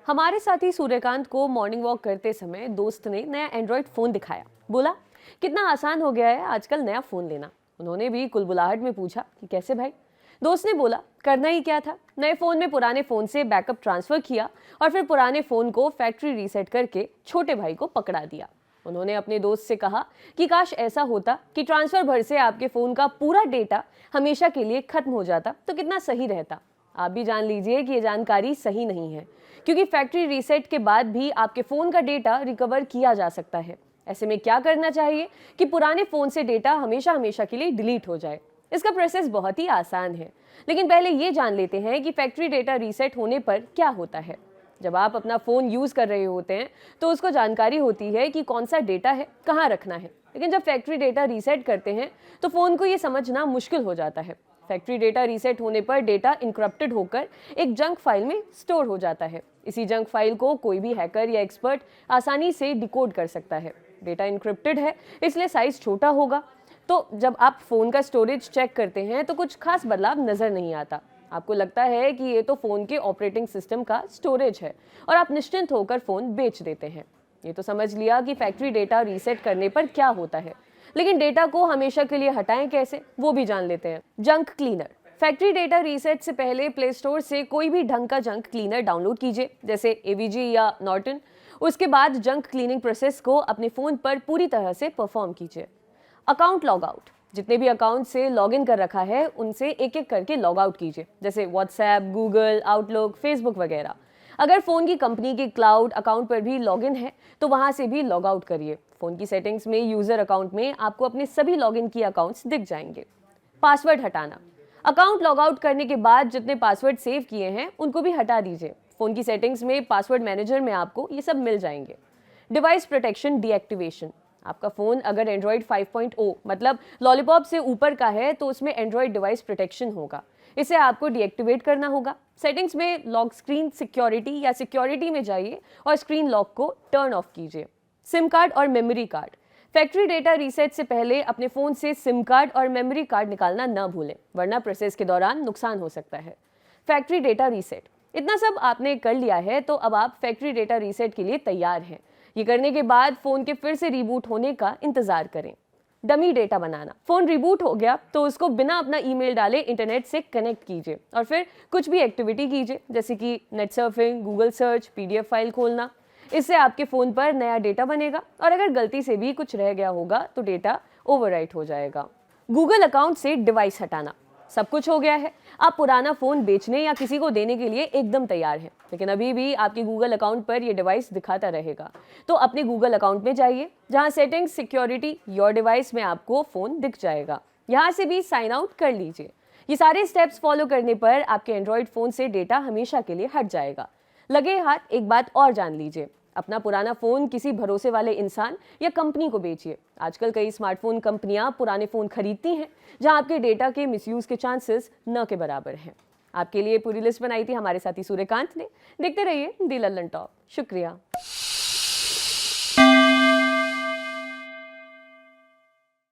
हमारे साथी सूर्यकांत को मॉर्निंग वॉक करते समय दोस्त ने नया एंड्रॉयड फोन दिखाया। बोला, कितना आसान हो गया है आजकल नया फोन लेना। उन्होंने भी कुलबुलाहट में पूछा कि कैसे भाई। दोस्त ने बोला, करना ही क्या था, नए फोन में पुराने फोन से बैकअप ट्रांसफर किया और फिर पुराने फोन को फैक्ट्री रीसेट करके छोटे भाई को पकड़ा दिया। उन्होंने अपने दोस्त से कहा कि काश ऐसा होता कि ट्रांसफर भर से आपके फोन का पूरा डेटा हमेशा के लिए खत्म हो जाता तो कितना सही रहता। आप भी जान लीजिए कि ये जानकारी सही नहीं है, क्योंकि फैक्ट्री रीसेट के बाद भी आपके फ़ोन का डेटा रिकवर किया जा सकता है। ऐसे में क्या करना चाहिए कि पुराने फ़ोन से डेटा हमेशा हमेशा के लिए डिलीट हो जाए। इसका प्रोसेस बहुत ही आसान है, लेकिन पहले ये जान लेते हैं कि फैक्ट्री डेटा रीसेट होने पर क्या होता है। जब आप अपना फ़ोन यूज़ कर रहे होते हैं तो उसको जानकारी होती है कि कौन सा डेटा है, कहाँ रखना है। लेकिन जब फैक्ट्री डेटा रीसेट करते हैं तो फ़ोन को ये समझना मुश्किल हो जाता है। फैक्ट्री डेटा रीसेट होने पर डेटा इनक्रप्टेड होकर एक जंक फाइल में स्टोर हो जाता है। इसी जंक फाइल को कोई भी हैकर या एक्सपर्ट आसानी से डिकोड कर सकता है। डेटा इनक्रिप्टेड है, इसलिए साइज छोटा होगा। तो जब आप फ़ोन का स्टोरेज चेक करते हैं तो कुछ खास बदलाव नज़र नहीं आता। आपको लगता है कि ये तो फ़ोन के ऑपरेटिंग सिस्टम का स्टोरेज है और आप निश्चिंत होकर फ़ोन बेच देते हैं। ये तो समझ लिया कि फैक्ट्री डेटा रीसेट करने पर क्या होता है, लेकिन डेटा को हमेशा के लिए हटाएं कैसे, वो भी जान लेते हैं। Junk cleaner. Factory data reset से पहले प्ले स्टोर से कोई भी ढंग का जंक क्लीनर डाउनलोड कीजिए, जैसे एवीजी या नॉर्टन। उसके बाद जंक क्लीनिंग प्रोसेस को अपने फ़ोन पर पूरी तरह से परफॉर्म कीजिए। Account log out. जितने भी अकाउंट से लॉगिन कर रखा है उनसे एक एक करके लॉग आउट कीजिए, जैसे व्हाट्सएप, गूगल, आउटलुक, फेसबुक वगैरह। अगर फ़ोन की कंपनी के क्लाउड अकाउंट पर भी लॉगिन है तो वहाँ से भी लॉग आउट करिए। फ़ोन की सेटिंग्स में यूज़र अकाउंट में आपको अपने सभी लॉगिन किए अकाउंट्स दिख जाएंगे। पासवर्ड हटाना। अकाउंट लॉग आउट करने के बाद जितने पासवर्ड सेव किए हैं उनको भी हटा दीजिए। फ़ोन की सेटिंग्स में पासवर्ड मैनेजर में आपको ये सब मिल जाएंगे। Device protection deactivation. आपका फ़ोन अगर एंड्रॉयड 5.0 मतलब लॉलीपॉप से ऊपर का है तो उसमें एंड्रॉयड डिवाइस प्रोटेक्शन होगा। इसे आपको डीएक्टिवेट करना होगा। सेटिंग्स में लॉक स्क्रीन सिक्योरिटी या सिक्योरिटी में जाइए और स्क्रीन लॉक को टर्न ऑफ कीजिए। सिम कार्ड और memory card. Factory data reset से पहले अपने फ़ोन से सिम कार्ड और मेमोरी कार्ड निकालना न भूलें, वरना प्रोसेस के दौरान नुकसान हो सकता है। Factory data reset. इतना सब आपने कर लिया है तो अब आप फैक्ट्री डेटा रीसेट के लिए तैयार हैं। ये करने के बाद फ़ोन के फिर से रिबूट होने का इंतज़ार करें। डमी डेटा बनाना। फ़ोन रिबूट हो गया तो उसको बिना अपना ईमेल डाले इंटरनेट से कनेक्ट कीजिए और फिर कुछ भी एक्टिविटी कीजिए, जैसे कि net surfing, Google search, PDF file खोलना। इससे आपके फ़ोन पर नया डेटा बनेगा और अगर गलती से भी कुछ रह गया होगा तो डेटा ओवरराइट हो जाएगा। गूगल अकाउंट से डिवाइस हटाना। सब कुछ हो गया है, आप पुराना फ़ोन बेचने या किसी को देने के लिए एकदम तैयार हैं, लेकिन अभी भी आपके गूगल अकाउंट पर ये डिवाइस दिखाता रहेगा। तो अपने गूगल अकाउंट में जाइए, जहां सेटिंग्स, सिक्योरिटी, योर डिवाइस में आपको फ़ोन दिख जाएगा। यहाँ से भी साइन आउट कर लीजिए। ये सारे स्टेप्स फॉलो करने पर आपके एंड्रॉयड फ़ोन से डेटा हमेशा के लिए हट जाएगा। लगे हाथ एक बात और जान लीजिए, अपना पुराना फ़ोन किसी भरोसे वाले इंसान या कंपनी को बेचिए। आजकल कई स्मार्टफोन कंपनियां पुराने फ़ोन खरीदती हैं जहां आपके डेटा के मिसयूज़ के चांसेस न के बराबर हैं। आपके लिए पूरी लिस्ट बनाई थी हमारे साथी सूर्यकांत ने। देखते रहिए दी लल्लन टॉप। शुक्रिया।